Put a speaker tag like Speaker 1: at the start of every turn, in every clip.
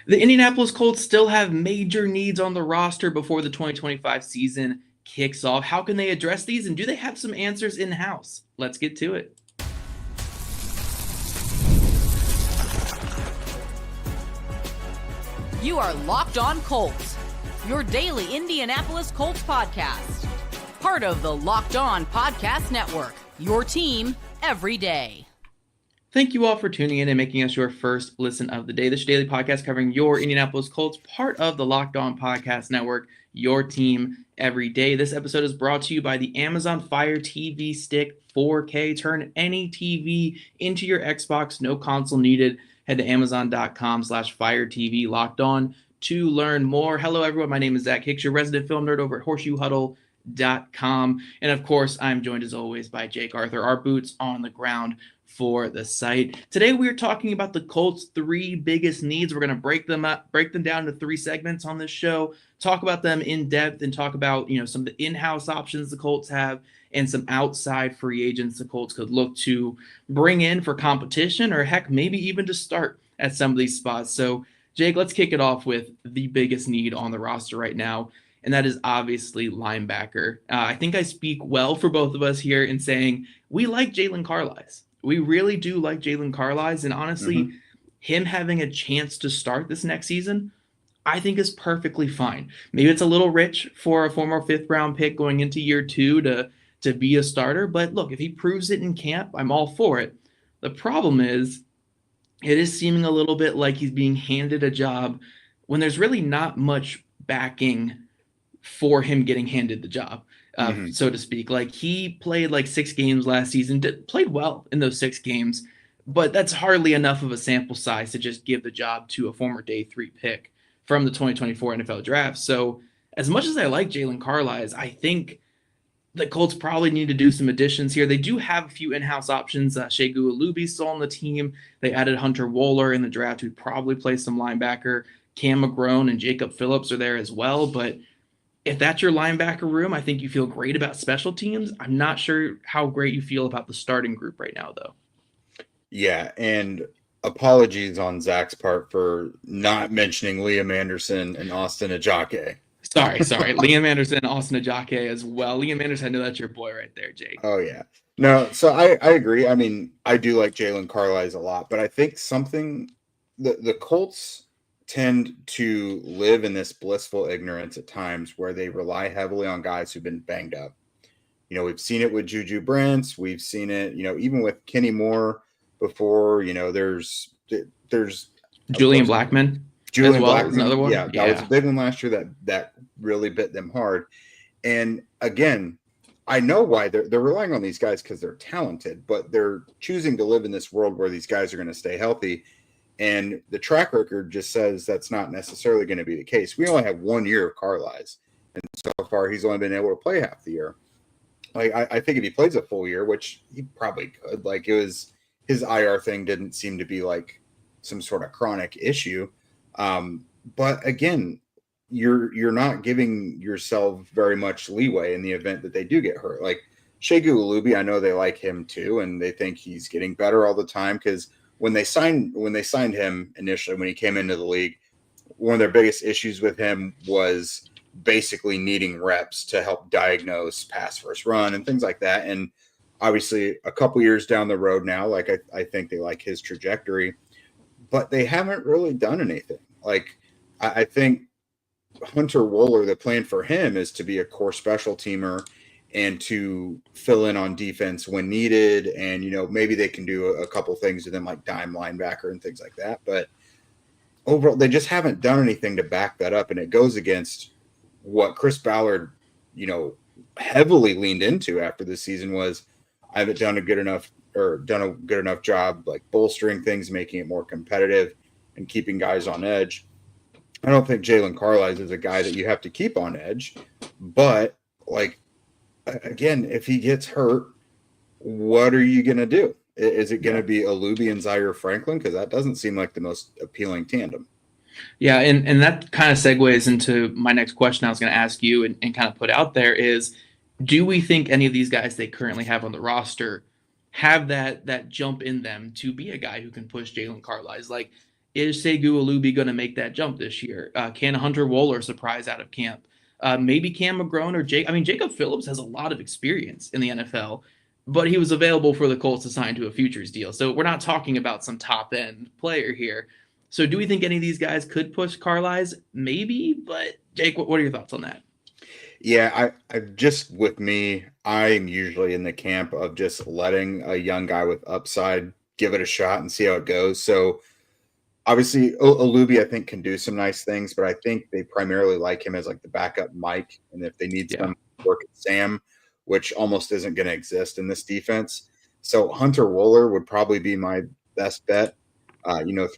Speaker 1: The Indianapolis Colts still have major needs on the roster before the 2025 season kicks off. How can they address these, and do they have some answers in-house? Let's get to it.
Speaker 2: You are Locked On Colts, your daily Indianapolis Colts podcast. Part of the Locked On Podcast Network, your team every day.
Speaker 1: Thank you all for tuning in and making us your first listen of the day. This is your daily podcast covering your Indianapolis Colts, part of the Locked On Podcast Network, your team every day. This episode is brought to you by the Amazon Fire TV Stick 4K. Turn any TV into your Xbox, no console needed. Head to amazon.com/Fire TV Locked On to learn more. Hello, everyone. My name is Zach Hicks, your resident film nerd over at horseshoehuddle.com. And of course, I'm joined as always by Jake Arthur, our boots on the ground for the site. Today, we're talking about the Colts' three biggest needs. We're going to break them down into three segments on this show, talk about them in depth, and talk about, some of the in-house options the Colts have and some outside free agents the Colts could look to bring in for competition, or heck, maybe even to start at some of these spots. So, Jake, let's kick it off with the biggest need on the roster right now, and that is obviously linebacker. I think I speak well for both of us here in saying we like Jalen Carlies. We really do like Jalen Carlies, and honestly, him having a chance to start this next season, I think is perfectly fine. Maybe it's a little rich for a former fifth-round pick going into year two to be a starter, but look, if he proves it in camp, I'm all for it. The problem is, it is seeming a little bit like he's being handed a job when there's really not much backing for him getting handed the job, so to speak. Like, he played like 6 games last season, played well in those 6 games, but that's hardly enough of a sample size to just give the job to a former day 3 pick from the 2024 NFL draft. So as much as I like Jalen Carlies, I think the Colts probably need to do some additions here. They do have a few in-house options. Shea Gulalubi's still on the team. They added Hunter Wohler in the draft, who'd probably play some linebacker. Cam McGrone and Jacob Phillips are there as well. But if that's your linebacker room, I think you feel great about special teams. I'm not sure how great you feel about the starting group right now, though.
Speaker 3: Yeah, and apologies on Zach's part for not mentioning Liam Anderson and Austin Ajake.
Speaker 1: Sorry. Liam Anderson, Austin Ajake as well. Liam Anderson, I know that's your boy right there, Jake.
Speaker 3: Oh, yeah. No, so I agree. I mean, I do like Jalen Carlies a lot, but I think the Colts tend to live in this blissful ignorance at times where they rely heavily on guys who've been banged up. We've seen it with Juju Brents. We've seen it, even with Kenny Moore before. There's
Speaker 1: Julian Blackmon.
Speaker 3: Julian
Speaker 1: Blackmon, another one.
Speaker 3: Yeah, that was a big one last year that really bit them hard. And again, I know why they're relying on these guys, because they're talented, but they're choosing to live in this world where these guys are going to stay healthy. And the track record just says that's not necessarily going to be the case. We only have 1 year of Carlies, and so far he's only been able to play half the year. Like, I think if he plays a full year, which he probably could, like, it was his IR thing didn't seem to be like some sort of chronic issue. But again, you're not giving yourself very much leeway in the event that they do get hurt. Like Shea Gulalubi, I know they like him too, and they think he's getting better all the time, because when they signed him initially, when he came into the league, one of their biggest issues with him was basically needing reps to help diagnose pass first run and things like that. And obviously a couple years down the road now, like I think they like his trajectory, but they haven't really done anything. Like, I think Hunter Wohler, the plan for him is to be a core special teamer and to fill in on defense when needed. And, maybe they can do a couple things with them, like dime linebacker and things like that. But overall, they just haven't done anything to back that up. And it goes against what Chris Ballard, heavily leaned into after this season was, I haven't done a good enough job, like bolstering things, making it more competitive and keeping guys on edge. I don't think Jalen Carlies is a guy that you have to keep on edge, but like, again, if he gets hurt, what are you going to do? Is it going to be Alubi and Zaire Franklin? Because that doesn't seem like the most appealing tandem.
Speaker 1: Yeah, and that kind of segues into my next question I was going to ask you and kind of put out there is, do we think any of these guys they currently have on the roster have that jump in them to be a guy who can push Jalen Carlies? Like, is Sekou Olubi going to make that jump this year? Can Hunter Wohler surprise out of camp? Maybe Cam McGrone or Jacob Phillips has a lot of experience in the NFL, but he was available for the Colts to sign to a futures deal. So we're not talking about some top end player here. So do we think any of these guys could push Carlisle? Maybe, but Jake, what are your thoughts on that?
Speaker 3: Yeah, I just with me, I'm usually in the camp of just letting a young guy with upside give it a shot and see how it goes. So obviously, Olubi, I think, can do some nice things, but I think they primarily like him as like the backup Mike. And if they need some work at Sam, which almost isn't going to exist in this defense. So Hunter Wohler would probably be my best bet.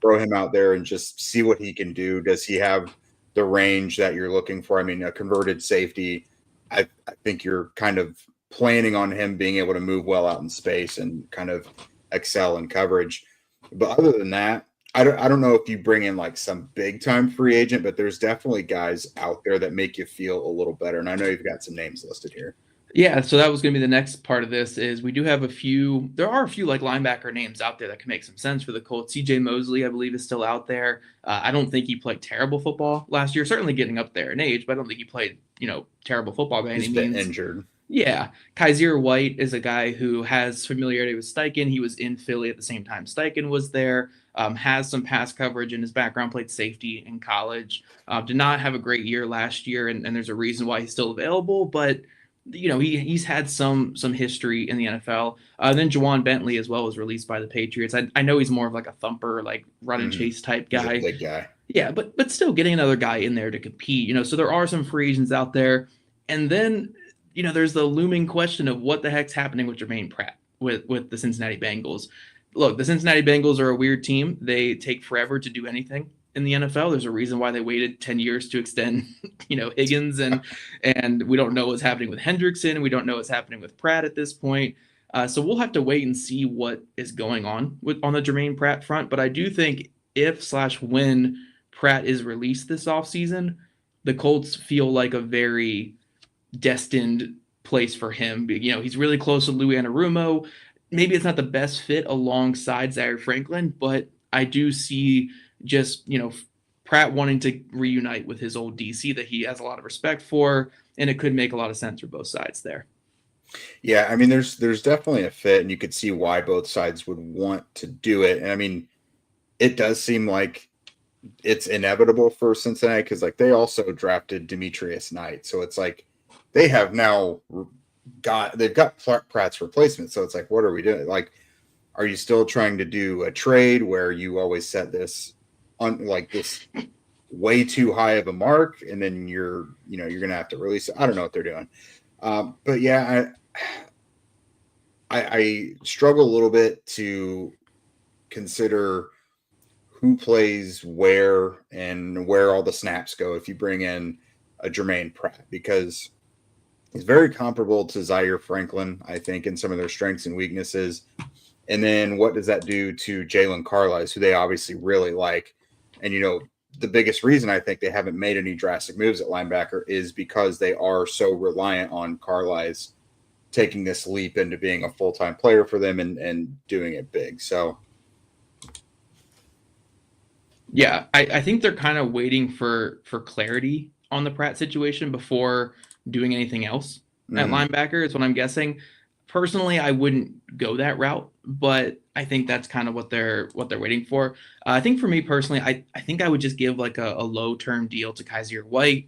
Speaker 3: Throw him out there and just see what he can do. Does he have the range that you're looking for? I mean, a converted safety, I think you're kind of planning on him being able to move well out in space and kind of excel in coverage. But other than that, I don't know if you bring in like some big time free agent, but there's definitely guys out there that make you feel a little better. And I know you've got some names listed here.
Speaker 1: Yeah, so that was going to be the next part of this is we do have there are a few like linebacker names out there that can make some sense for the Colts. CJ Mosley, I believe, is still out there. I don't think he played terrible football last year, certainly getting up there in age, but I don't think he played, terrible football by any means.
Speaker 3: He's been injured.
Speaker 1: Yeah. Kaiser White is a guy who has familiarity with Steichen. He was in Philly at the same time Steichen was there, has some pass coverage in his background, played safety in college, did not have a great year last year, and there's a reason why he's still available, but he's had some history in the NFL. Then Juwan Bentley as well was released by the Patriots. I know he's more of like a thumper, like run and chase type guy.
Speaker 3: He's a big guy.
Speaker 1: Yeah, but still getting another guy in there to compete. So there are some free agents out there. And then, there's the looming question of what the heck's happening with Jermaine Pratt with the Cincinnati Bengals. Look, the Cincinnati Bengals are a weird team. They take forever to do anything in the NFL. There's a reason why they waited 10 years to extend, Higgins, and we don't know what's happening with Hendrickson. We don't know what's happening with Pratt at this point. So we'll have to wait and see what is going on on the Jermaine Pratt front. But I do think when Pratt is released this offseason, the Colts feel like a very destined place for him. He's really close to Louis Anarumo. Maybe it's not the best fit alongside Zaire Franklin, but I do see just, Pratt wanting to reunite with his old DC that he has a lot of respect for, and it could make a lot of sense for both sides there.
Speaker 3: Yeah, I mean, there's definitely a fit, and you could see why both sides would want to do it. And I mean, it does seem like it's inevitable for Cincinnati because like they also drafted Demetrius Knight, so it's like they have now they've got Pratt's replacement. So it's like, what are we doing? Like, are you still trying to do a trade where you always set this on like this way too high of a mark, and then you're going to have to release it? I don't know what they're doing. But yeah, I struggle a little bit to consider who plays where and where all the snaps go if you bring in a Jermaine Pratt, because he's very comparable to Zaire Franklin, I think, in some of their strengths and weaknesses. And then what does that do to Jalen Carlisle, who they obviously really like? And, the biggest reason I think they haven't made any drastic moves at linebacker is because they are so reliant on Carlisle's taking this leap into being a full-time player for them and doing it big. So,
Speaker 1: yeah, I think they're kind of waiting for clarity on the Pratt situation before doing anything else at linebacker is what I'm guessing. Personally, I wouldn't go that route, but I think that's kind of what they're waiting for. I think for me personally, I think I would just give like a low-term deal to Kaiser White,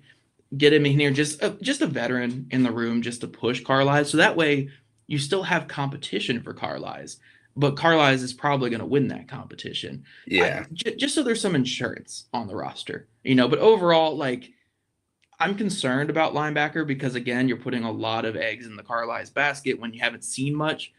Speaker 1: get him in here, just a veteran in the room just to push Carlisle. So that way you still have competition for Carlisle, but Carlisle is probably going to win that competition.
Speaker 3: Yeah.
Speaker 1: Just so there's some insurance on the roster, but overall, like, I'm concerned about linebacker because, again, you're putting a lot of eggs in the Carlisle's basket when you haven't seen much.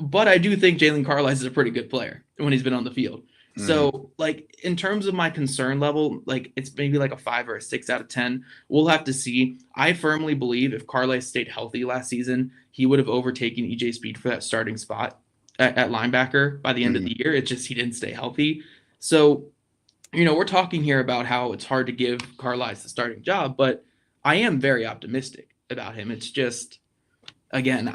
Speaker 1: But I do think Jalen Carlisle is a pretty good player when he's been on the field. So, like, in terms of my concern level, like, it's maybe like a 5 or a 6 out of 10. We'll have to see. I firmly believe if Carlisle stayed healthy last season, he would have overtaken EJ Speed for that starting spot at linebacker by the end of the year. It's just he didn't stay healthy. So, we're talking here about how it's hard to give Carlisle the starting job, but I am very optimistic about him. It's just, again,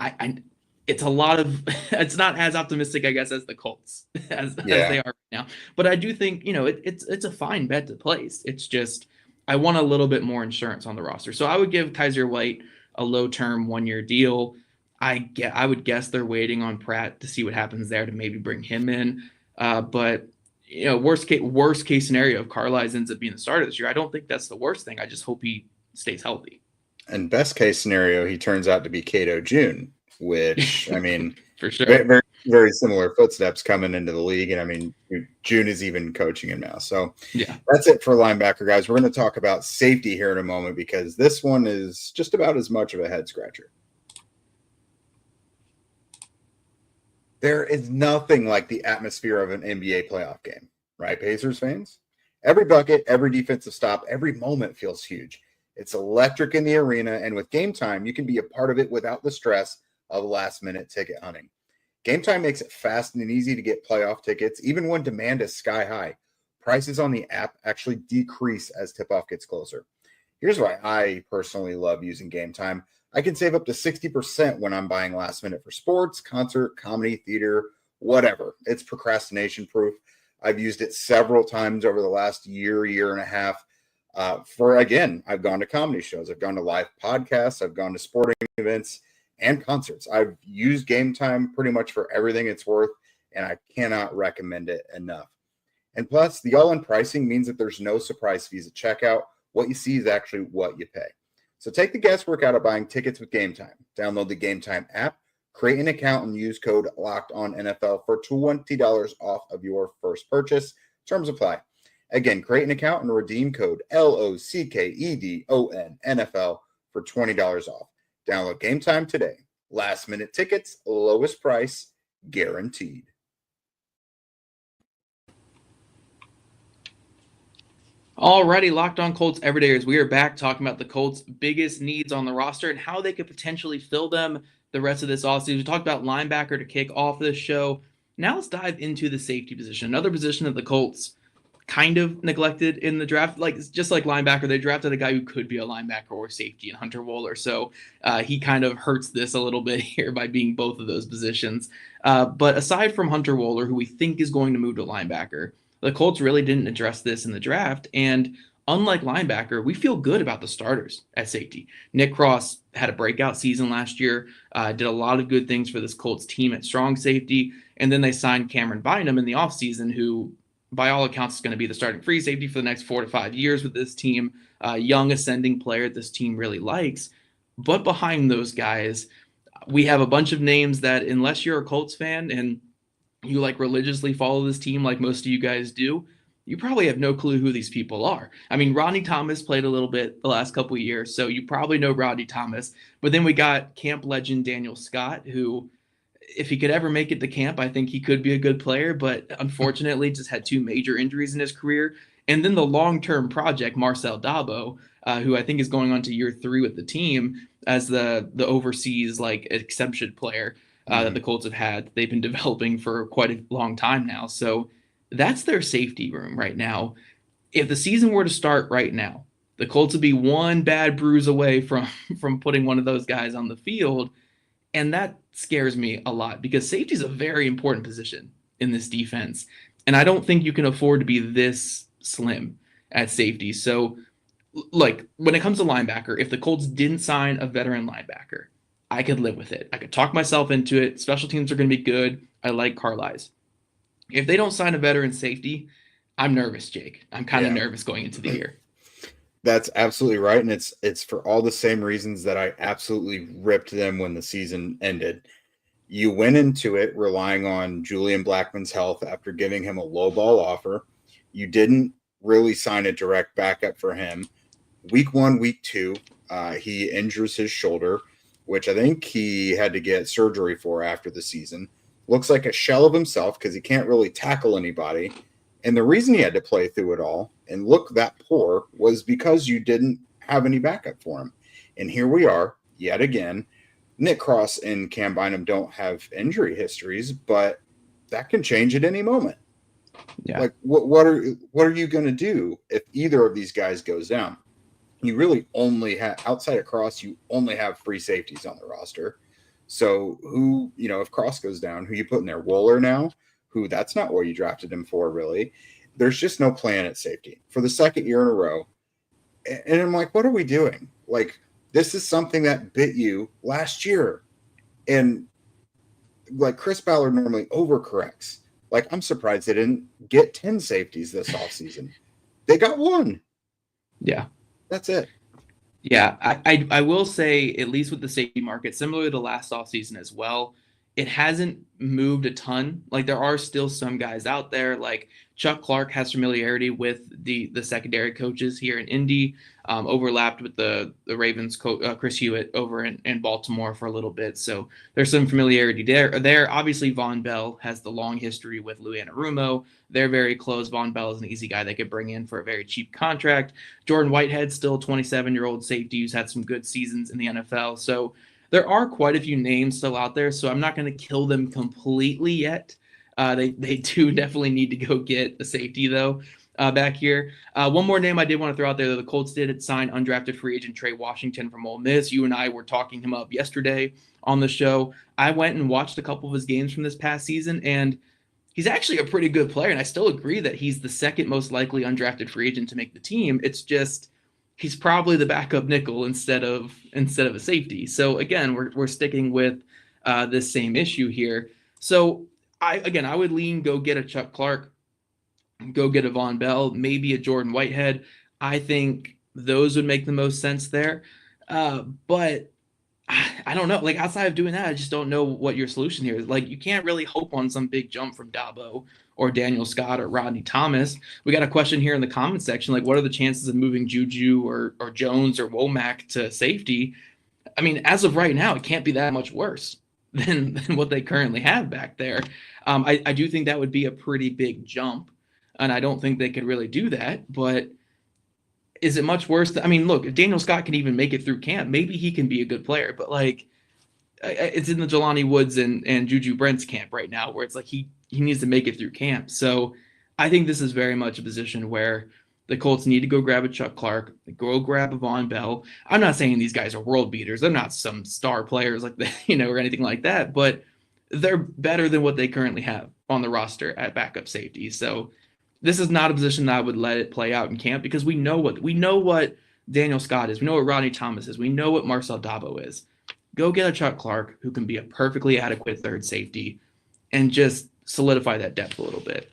Speaker 1: it's a lot of it's not as optimistic, I guess, as the Colts as they are right now. But I do think, it's a fine bet to place. It's just I want a little bit more insurance on the roster. So I would give Kaiser White a low-term 1-year deal. I would guess they're waiting on Pratt to see what happens there to maybe bring him in. But worst case scenario, if Carlisle ends up being the starter this year, I don't think that's the worst thing. I just hope he stays healthy.
Speaker 3: And best case scenario, he turns out to be Cato June, which, I mean,
Speaker 1: for sure,
Speaker 3: very, very similar footsteps coming into the league. And I mean, June is even coaching him now. So
Speaker 1: yeah,
Speaker 3: that's it for linebacker, guys. We're going to talk about safety here in a moment because this one is just about as much of a head scratcher. There is nothing like the atmosphere of an NBA playoff game, right, Pacers fans? Every bucket, every defensive stop, every moment feels huge. It's electric in the arena, and with Gametime, you can be a part of it without the stress of last-minute ticket hunting. Gametime makes it fast and easy to get playoff tickets, even when demand is sky high. Prices on the app actually decrease as tip-off gets closer. Here's why I personally love using Gametime. I can save up to 60% when I'm buying last minute for sports, concert, comedy, theater, whatever. It's procrastination proof. I've used it several times over the last year and a half. I've gone to comedy shows. I've gone to live podcasts. I've gone to sporting events and concerts. I've used Gametime pretty much for everything it's worth, and I cannot recommend it enough. And plus, the all-in pricing means that there's no surprise fees at checkout. What you see is actually what you pay. So take the guesswork out of buying tickets with Gametime. Download the Gametime app, create an account, and use code LOCKEDONNFL for $20 off of your first purchase. Terms apply. Again, create an account and redeem code LOCKEDONNFL for $20 off. Download Gametime today. Last minute tickets, lowest price, guaranteed.
Speaker 1: Alrighty, Locked On Colts Everydayers. We are back talking about the Colts' biggest needs on the roster and how they could potentially fill them the rest of this offseason. We talked about linebacker to kick off this show. Now let's dive into the safety position. Another position that the Colts kind of neglected in the draft. Just like linebacker, they drafted a guy who could be a linebacker or safety in Hunter Wohler. So he kind of hurts this a little bit here by being both of those positions. But aside from Hunter Wohler, who we think is going to move to linebacker, the Colts really didn't address this in the draft. And unlike linebacker, we feel good about the starters at safety. Nick Cross had a breakout season last year, did a lot of good things for this Colts team at strong safety. And then they signed Cameron Bynum in the offseason, who by all accounts is going to be the starting free safety for the next 4 to 5 years with this team. Young ascending player this team really likes. But behind those guys, we have a bunch of names that, unless you're a Colts fan and you religiously follow this team like most of you guys do, you probably have no clue who these people are. I mean, Rodney Thomas played a little bit the last couple of years, so you probably know Rodney Thomas. But then we got camp legend Daniel Scott, who, if he could ever make it to camp, I think he could be a good player, but unfortunately just had 2 major injuries in his career. And then the long-term project, Marcel Dabo, who I think is going on to year 3 with the team as the overseas exception player that the Colts have had. They've been developing for quite a long time now. So that's their safety room right now. If the season were to start right now, the Colts would be one bad bruise away from putting one of those guys on the field. And that scares me a lot because safety is a very important position in this defense. And I don't think you can afford to be this slim at safety. So, when it comes to linebacker, if the Colts didn't sign a veteran linebacker, I could live with it. I could talk myself into it. Special teams are going to be good. I like Carlisle. If they don't sign a veteran safety, I'm nervous, Jake. I'm kind of nervous going into the year.
Speaker 3: That's absolutely right. And it's for all the same reasons that I absolutely ripped them when the season ended. You went into it relying on Julian Blackmon's health after giving him a low ball offer. You didn't really sign a direct backup for him. Week 1, week 2, he injures his shoulder, which I think he had to get surgery for after the season. Looks like a shell of himself because he can't really tackle anybody. And the reason he had to play through it all and look that poor was because you didn't have any backup for him. And here we are yet again. Nick Cross and Cam Bynum don't have injury histories, but that can change at any moment. Yeah. What are you going to do if either of these guys goes down? You really only have, outside of Cross, you only have free safeties on the roster. So who, if Cross goes down, who you put in there? Wooler now, who that's not what you drafted him for, really. There's just no plan at safety for the second year in a row. And I'm like, what are we doing? Like, this is something that bit you last year. And like Chris Ballard normally overcorrects. Like, I'm surprised they didn't get 10 safeties this offseason. They got one.
Speaker 1: Yeah.
Speaker 3: That's it.
Speaker 1: Yeah, I will say, at least with the safety market, similar to last offseason as well, it hasn't moved a ton. Like, there are still some guys out there. Like, Chuck Clark has familiarity with the secondary coaches here in Indy, overlapped with the Ravens Chris Hewitt over in Baltimore for a little bit. So there's some familiarity there. Obviously, Von Bell has the long history with Lou Anarumo. They're very close. Von Bell is an easy guy they could bring in for a very cheap contract. Jordan Whitehead, still 27-year-old safety who's had some good seasons in the NFL. So there are quite a few names still out there, so I'm not going to kill them completely yet. They do definitely need to go get a safety, though, back here. One more name I did want to throw out there, though. The Colts did sign undrafted free agent Trey Washington from Ole Miss. You and I were talking him up yesterday on the show. I went and watched a couple of his games from this past season, and he's actually a pretty good player, and I still agree that he's the second most likely undrafted free agent to make the team. It's just he's probably the backup nickel instead of a safety. So again, we're sticking with this same issue here. So I would lean go get a Chuck Clark, go get a Von Bell, maybe a Jordan Whitehead. I think those would make the most sense there. But I don't know. Like, outside of doing that, I just don't know what your solution here is. Like, you can't really hope on some big jump from Dabo or Daniel Scott or Rodney Thomas. We got a question here in the comment section. Like, what are the chances of moving Juju or Jones or Womack to safety? I mean, as of right now, it can't be that much worse than what they currently have back there. I do think that would be a pretty big jump, and I don't think they could really do that. But is it much worse? Look, if Daniel Scott can even make it through camp, maybe he can be a good player. But, like, it's in the Jelani Woods and Juju Brent's camp right now, where it's like he needs to make it through camp. So I think this is very much a position where the Colts need to go grab a Chuck Clark, go grab a Von Bell. I'm not saying these guys are world beaters. They're not some star players like that, or anything like that, but they're better than what they currently have on the roster at backup safety. So this is not a position that I would let it play out in camp, because we know what Daniel Scott is. We know what Rodney Thomas is. We know what Marcel Dabo is. Go get a Chuck Clark who can be a perfectly adequate third safety and just solidify that depth a little bit.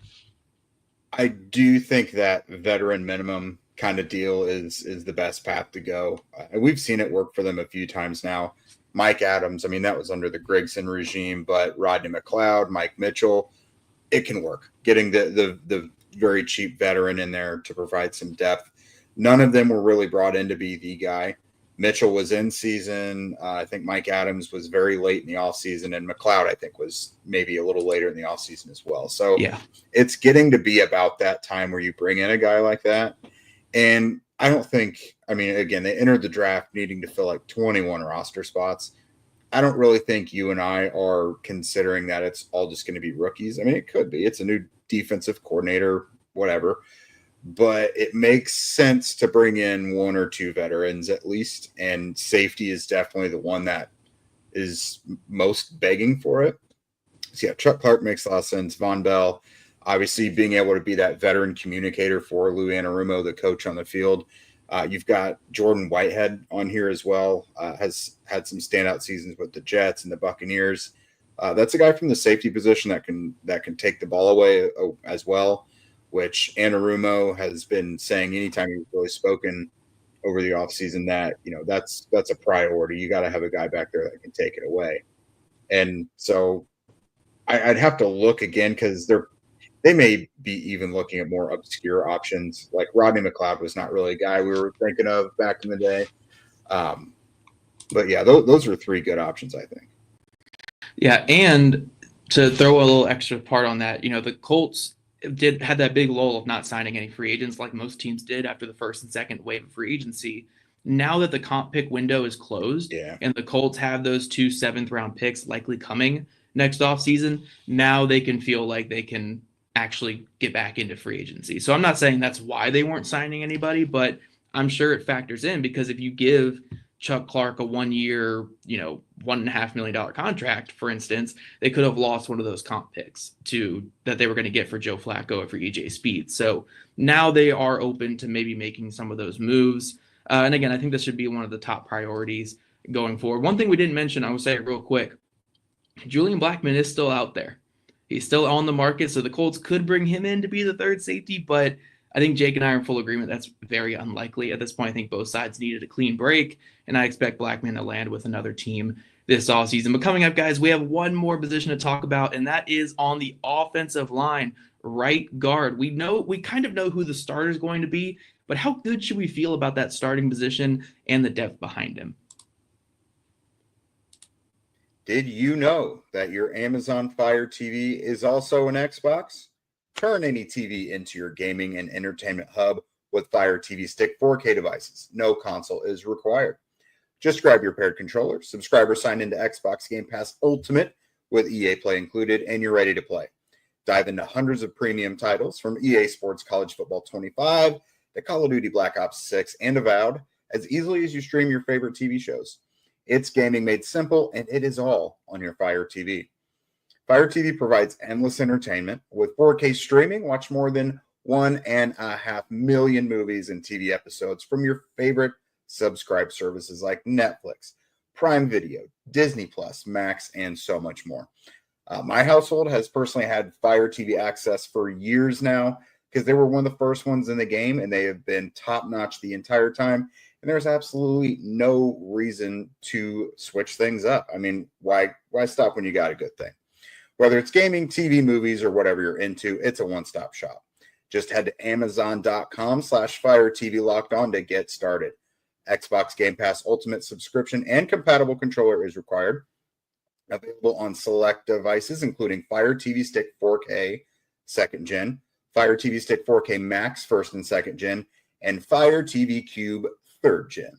Speaker 3: I do think that veteran minimum kind of deal is the best path to go. We've seen it work for them a few times now. Mike Adams, that was under the Grigson regime, but Rodney McLeod, Mike Mitchell, it can work. Getting the very cheap veteran in there to provide some depth. None of them were really brought in to be the guy. Mitchell was in season. I think Mike Adams was very late in the offseason, and McLeod, I think, was maybe a little later in the offseason as well. So yeah, it's getting to be about that time where you bring in a guy like that. And I don't think, again, they entered the draft needing to fill like 21 roster spots. I don't really think you and I are considering that it's all just going to be rookies. It could be. It's a new defensive coordinator, whatever. But it makes sense to bring in one or two veterans at least, and safety is definitely the one that is most begging for it. So yeah, Chuck Clark makes a lot of sense. Von Bell, obviously being able to be that veteran communicator for Lou Anarumo, the coach on the field. You've got Jordan Whitehead on here as well, has had some standout seasons with the Jets and the Buccaneers. That's a guy from the safety position that can take the ball away as well, which Anarumo has been saying anytime he's really spoken over the offseason that, that's a priority. You got to have a guy back there that can take it away. And so I'd have to look again, because they may be even looking at more obscure options. Like Rodney McLeod was not really a guy we were thinking of back in the day. But yeah, those are three good options, I think.
Speaker 1: Yeah, and to throw a little extra part on that, the Colts had that big lull of not signing any free agents like most teams did after the first and second wave of free agency. Now that the comp pick window is closed, and the Colts have those 2 7th-round picks likely coming next offseason, now they can feel like they can actually get back into free agency. So I'm not saying that's why they weren't signing anybody, but I'm sure it factors in, because if you give Chuck Clark a 1 year, $1.5 million contract, for instance, they could have lost one of those comp picks that they were going to get for Joe Flacco or for EJ Speed. So now they are open to maybe making some of those moves. And again, I think this should be one of the top priorities going forward. One thing we didn't mention, I will say it real quick. Julian Blackmon is still out there. He's still on the market, so the Colts could bring him in to be the third safety, but I think Jake and I are in full agreement that's very unlikely. At this point, I think both sides needed a clean break, and I expect Blackmon to land with another team this offseason. But coming up, guys, we have one more position to talk about, and that is on the offensive line, right guard. We kind of know who the starter is going to be, but how good should we feel about that starting position and the depth behind him?
Speaker 3: Did you know that your Amazon Fire TV is also an Xbox? Turn any TV into your gaming and entertainment hub with Fire TV Stick 4K devices. No console is required. Just grab your paired controller, subscribe or sign into Xbox Game Pass Ultimate with EA Play included, and you're ready to play. Dive into hundreds of premium titles from EA Sports College Football 25 to Call of Duty Black Ops 6 and Avowed as easily as you stream your favorite TV shows. It's gaming made simple, and it is all on your Fire TV. Fire TV provides endless entertainment. With 4K streaming, watch more than 1.5 million movies and TV episodes from your favorite subscribe services like Netflix, Prime Video, Disney Plus, Max, and so much more. My household has personally had Fire TV access for years now because they were one of the first ones in the game, and they have been top-notch the entire time. And there's absolutely no reason to switch things up. I mean, why stop when you got a good thing? Whether it's gaming, TV, movies, or whatever you're into, it's a one-stop shop. Just head to Amazon.com/Fire TV Locked On to get started. Xbox Game Pass Ultimate subscription and compatible controller is required. Available on select devices, including Fire TV Stick 4K 2nd Gen, Fire TV Stick 4K Max 1st and 2nd Gen, and Fire TV Cube 3rd Gen.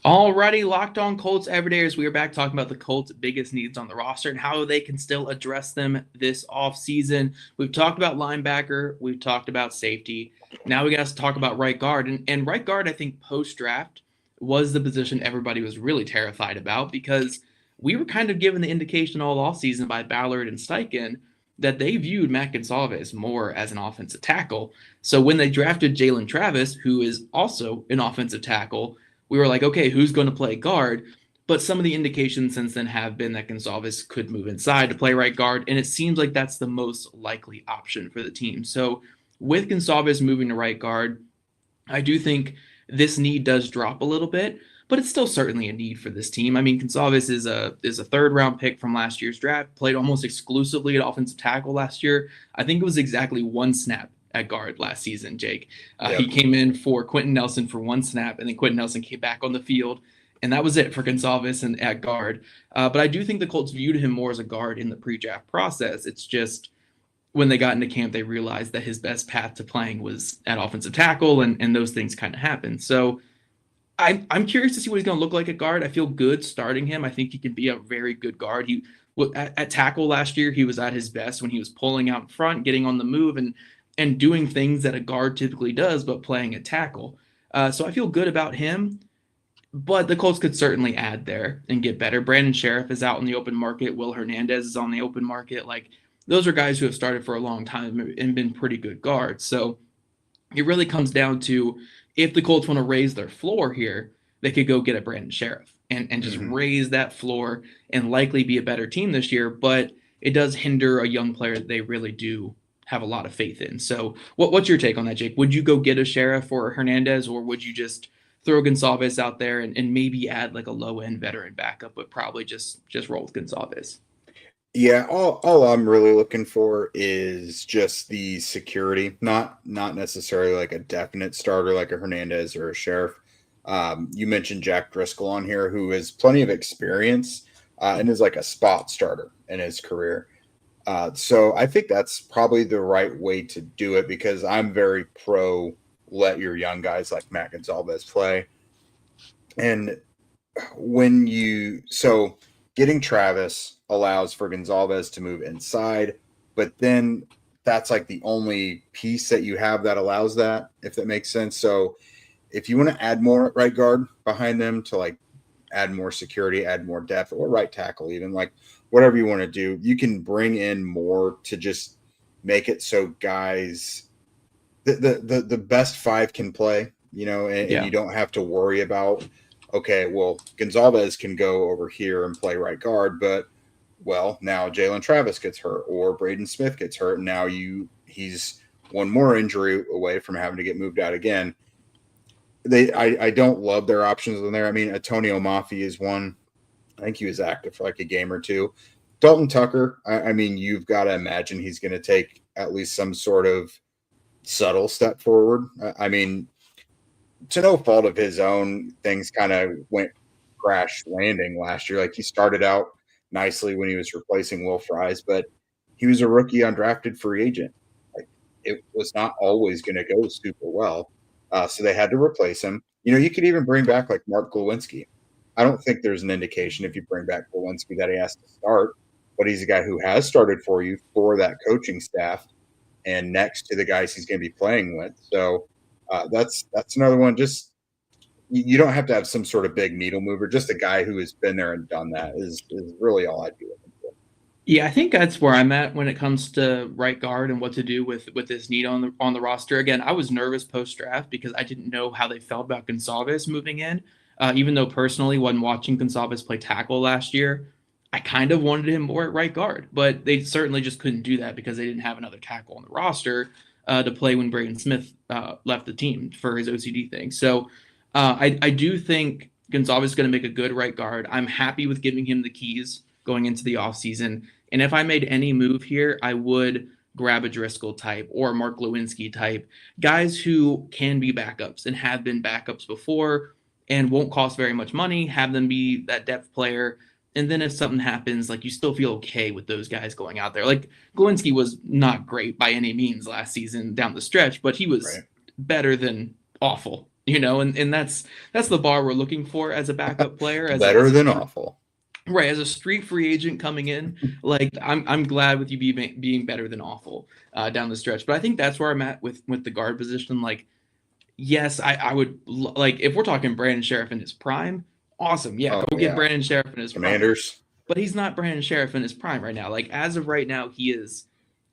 Speaker 1: Alrighty, Locked On Colts Everydayers. We are back talking about the Colts' biggest needs on the roster and how they can still address them this offseason. We've talked about linebacker. We've talked about safety. Now we got to talk about right guard. And right guard, I think, post-draft was the position everybody was really terrified about because we were kind of given the indication all offseason by Ballard and Steichen that they viewed Matt Gonsalves more as an offensive tackle. So when they drafted Jalen Travis, who is also an offensive tackle, we were like, okay, who's going to play guard? But some of the indications since then have been that Gonsalves could move inside to play right guard, and it seems like that's the most likely option for the team. So with Gonsalves moving to right guard, I do think this need does drop a little bit, but it's still certainly a need for this team. I mean, Gonsalves is a third-round pick from last year's draft, played almost exclusively at offensive tackle last year. I think it was exactly one snap at guard last season, Jake.
Speaker 3: Yep.
Speaker 1: He came in for Quentin Nelson for one snap, and then Quentin Nelson came back on the field, and that was it for Gonsalves and at guard. But I do think the Colts viewed him more as a guard in the pre-draft process. It's just when they got into camp, they realized that his best path to playing was at offensive tackle, and those things kind of happened. So I'm curious to see what he's going to look like at guard. I feel good starting him. I think he can be a very good guard. At tackle last year, he was at his best when he was pulling out in front, getting on the move, and doing things that a guard typically does, but playing at tackle. So I feel good about him, but the Colts could certainly add there and get better. Brandon Sheriff is out in the open market. Will Hernandez is on the open market. Like, those are guys who have started for a long time and been pretty good guards. So it really comes down to, if the Colts want to raise their floor here, they could go get a Brandon Sheriff and just raise that floor and likely be a better team this year. But it does hinder a young player that they really do have a lot of faith in. So what's your take on that, Jake? Would you go get a Sheriff or a Hernandez, or would you just throw Gonsalves out there and maybe add like a low-end veteran backup, but probably just roll with Gonsalves?
Speaker 3: Yeah, all I'm really looking for is just the security, not necessarily like a definite starter like a Hernandez or a Sheriff. You mentioned Jack Driscoll on here, who has plenty of experience and is like a spot starter in his career. So I think that's probably the right way to do it, because I'm very pro let your young guys like Matt Gonsalves play. And getting Travis allows for Gonsalves to move inside, but then that's like the only piece that you have that allows that, if that makes sense. So if you want to add more right guard behind them to like add more security, add more depth, or right tackle, even like whatever you want to do, you can bring in more to just make it so guys, the best five can play, and you don't have to worry about, okay, well, Gonzalez can go over here and play right guard, but well, now Jalen Travis gets hurt or Braden Smith gets hurt. And now he's one more injury away from having to get moved out again. I don't love their options in there. I mean, Antonio Mafi is one. I think he was active for like a game or two. Dalton Tucker, I mean, you've got to imagine he's going to take at least some sort of subtle step forward. I mean, to no fault of his own, things kind of went crash landing last year. Like he started out nicely when he was replacing Will Fries, but he was a rookie undrafted free agent. Like it was not always going to go super well. So they had to replace him. You could even bring back like Mark Glowinski. I don't think there's an indication if you bring back Glowinski that he has to start, but he's a guy who has started for you for that coaching staff and next to the guys he's going to be playing with. So that's another one. Just you don't have to have some sort of big needle mover. Just a guy who has been there and done that is really all I'd be looking for.
Speaker 1: Yeah, I think that's where I'm at when it comes to right guard and what to do with this need on the roster. Again, I was nervous post draft because I didn't know how they felt about Gonzalez moving in. Even though personally, when watching Gonzalez play tackle last year, I kind of wanted him more at right guard, but they certainly just couldn't do that because they didn't have another tackle on the roster to play when Braden Smith left the team for his OCD thing. So I do think Gonzalez is going to make a good right guard. I'm happy with giving him the keys going into the offseason. And if I made any move here, I would grab a Driscoll type or Mark Lewinsky type, guys who can be backups and have been backups before and won't cost very much money, have them be that depth player. And then if something happens, like you still feel okay with those guys going out there. Like Glowinski was not great by any means last season down the stretch, but he was better than awful, and that's the bar we're looking for as a backup player. As
Speaker 3: better than awful.
Speaker 1: Right, as a street free agent coming in, like I'm glad with you being better than awful down the stretch. But I think that's where I'm at with the guard position. Like, yes, I would like if we're talking Brandon Sheriff in his prime. Awesome, yeah, go get Brandon Sheriff in his
Speaker 3: Commanders.
Speaker 1: prime. But he's not Brandon Sheriff in his prime right now. Like as of right now, he is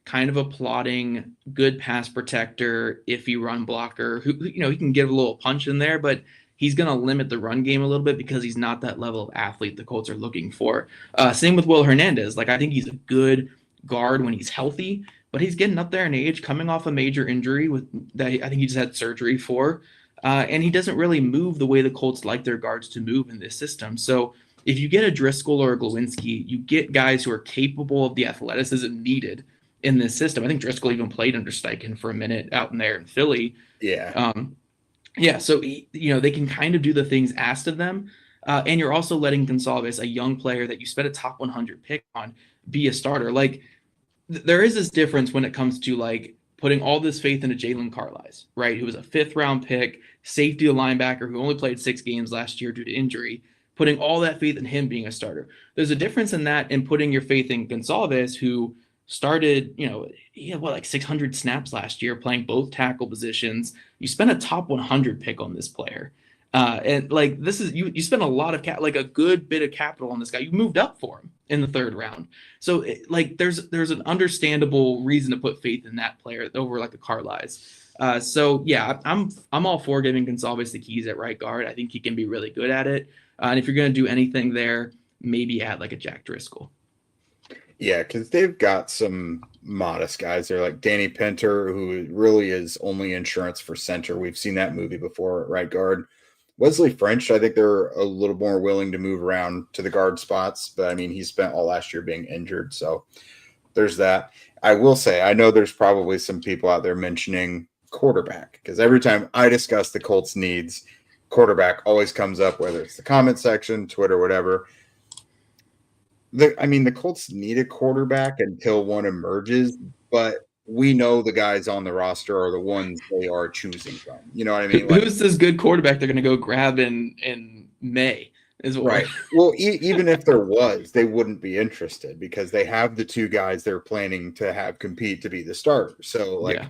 Speaker 1: kind of a plodding, good pass protector, iffy run blocker. Who he can give a little punch in there, but he's going to limit the run game a little bit because he's not that level of athlete the Colts are looking for. Same with Will Hernandez. Like I think he's a good guard when he's healthy, but he's getting up there in age, coming off a major injury that I think he just had surgery for. And he doesn't really move the way the Colts like their guards to move in this system. So if you get a Driscoll or a Glowinski, you get guys who are capable of the athleticism needed in this system. I think Driscoll even played under Steichen for a minute out in there in Philly.
Speaker 3: Yeah.
Speaker 1: Yeah, so they can kind of do the things asked of them, and you're also letting Gonzalez, a young player that you spent a top 100 pick on, be a starter. Like there is this difference when it comes to like putting all this faith into Jalen Carlisle, right? Who was a 5th round pick, safety linebacker who only played 6 games last year due to injury. Putting all that faith in him being a starter. There's a difference in that and putting your faith in Gonzalez, who started, he had like 600 snaps last year playing both tackle positions. You spent a top 100 pick on this player. And like, this is, you spent a lot of like a good bit of capital on this guy. You moved up for him in the 3rd round. So there's an understandable reason to put faith in that player over like a Carlisle. So yeah, I'm all for giving Gonzalez the keys at right guard. I think he can be really good at it. And if you're going to do anything there, maybe add like a Jack Driscoll.
Speaker 3: Yeah, because they've got some modest guys there, like Danny Pinter, who really is only insurance for center. We've seen that movie before at right guard. Wesley French, I think they're a little more willing to move around to the guard spots, but I mean, he spent all last year being injured, so there's that. I will say, I know there's probably some people out there mentioning quarterback, because every time I discuss the Colts' needs, quarterback always comes up, whether it's the comment section, Twitter, whatever. The Colts need a quarterback until one emerges, but we know the guys on the roster are the ones they are choosing from. You know what I mean?
Speaker 1: Who's this good quarterback they're going to go grab in May? is what
Speaker 3: Right. Well, even if there was, they wouldn't be interested because they have the two guys they're planning to have compete to be the starter. So like
Speaker 1: yeah.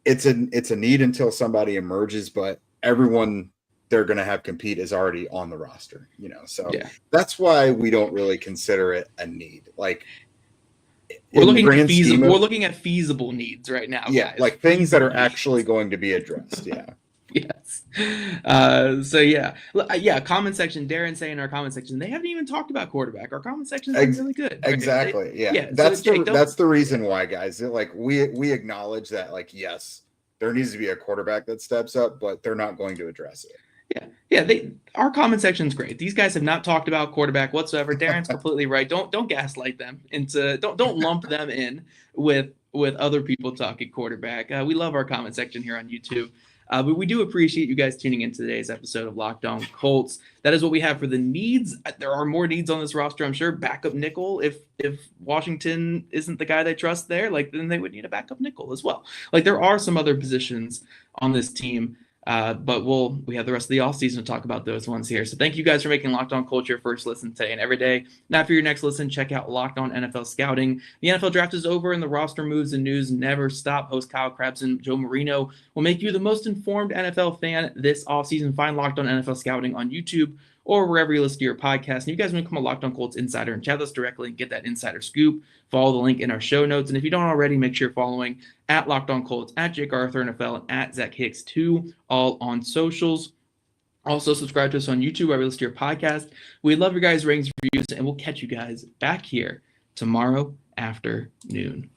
Speaker 3: it's a need until somebody emerges, but everyone they're going to have compete is already on the roster, So
Speaker 1: Yeah.
Speaker 3: that's why we don't really consider it a need. Like
Speaker 1: we're
Speaker 3: in
Speaker 1: looking
Speaker 3: grand
Speaker 1: at feasible.
Speaker 3: scheme of-
Speaker 1: We're looking at feasible needs right now.
Speaker 3: yeah,
Speaker 1: guys.
Speaker 3: like things that are
Speaker 1: Feasible
Speaker 3: actually
Speaker 1: needs.
Speaker 3: going to be addressed. Yeah.
Speaker 1: Yes. Comment section. Darren saying in our comment section, they haven't even talked about quarterback. Our comment section is really good.
Speaker 3: Exactly.
Speaker 1: Right?
Speaker 3: Yeah.
Speaker 1: So
Speaker 3: That's the reason why, guys. Like we acknowledge that, like, yes, there needs to be a quarterback that steps up, but they're not going to address it.
Speaker 1: Our comment section is great. These guys have not talked about quarterback whatsoever. Darren's completely right. Don't gaslight them into don't lump them in with other people talking quarterback. We love our comment section here on YouTube. But we do appreciate you guys tuning into today's episode of Locked On Colts. That is what we have for the needs. There are more needs on this roster, I'm sure. Backup nickel. If Washington isn't the guy they trust there, then they would need a backup nickel as well. There are some other positions on this team. But we have the rest of the offseason to talk about those ones here. So thank you guys for making Locked On Colts your first listen today and every day. Now for your next listen, check out Locked On NFL Scouting. The NFL draft is over and the roster moves and news never stop. Host Kyle Krabs and Joe Marino will make you the most informed NFL fan this offseason. Find Locked On NFL Scouting on YouTube or wherever you listen to your podcast. And you guys want to become a Locked On Colts insider and chat with us directly and get that insider scoop, follow the link in our show notes. And if you don't already, make sure you're following at Locked On Colts, at Jake Arthur NFL, and at Zach Hicks 2, all on socials. Also, subscribe to us on YouTube wherever you listen to your podcast. We love your guys' ratings, reviews, and we'll catch you guys back here tomorrow afternoon.